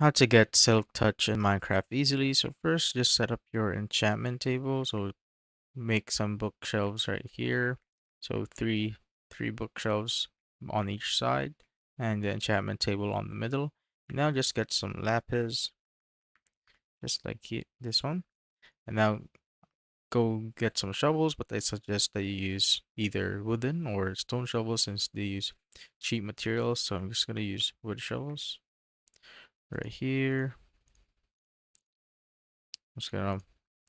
How to get silk touch in Minecraft easily. So first, just set up your enchantment table. So make some bookshelves right here. So three bookshelves on each side, and the enchantment table on the middle. Now just get some lapis, just like this one. And now go get some shovels, but I suggest that you use either wooden or stone shovels since they use cheap materials. So I'm just gonna use wood shovels right here. I'm just gonna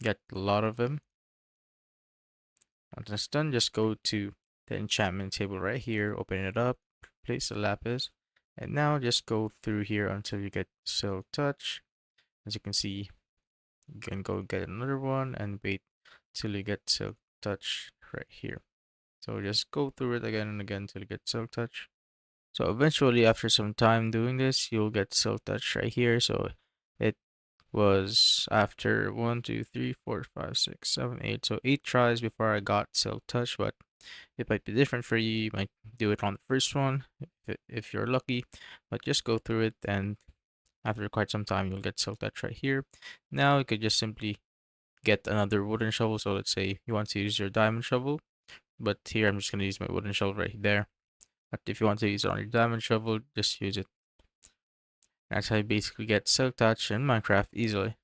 get a lot of them. Once that's done, just go to the enchantment table right here, open it up, place the lapis, and now just go through here until you get silk touch. As you can see, you can go get another one and wait till you get silk touch right here. So just go through it again and again till you get silk touch. So eventually, after some time doing this, you'll get silk touch right here. So it was after 1, 2, 3, 4, 5, 6, 7, 8. So 8 tries before I got silk touch, but it might be different for you. You might do it on the first one if you're lucky, but just go through it, and after quite some time, you'll get silk touch right here. Now you could just simply get another wooden shovel. So let's say you want to use your diamond shovel, but here I'm just going to use my wooden shovel right there. But if you want to use it on your diamond shovel, just use it. That's how you basically get silk touch in Minecraft easily.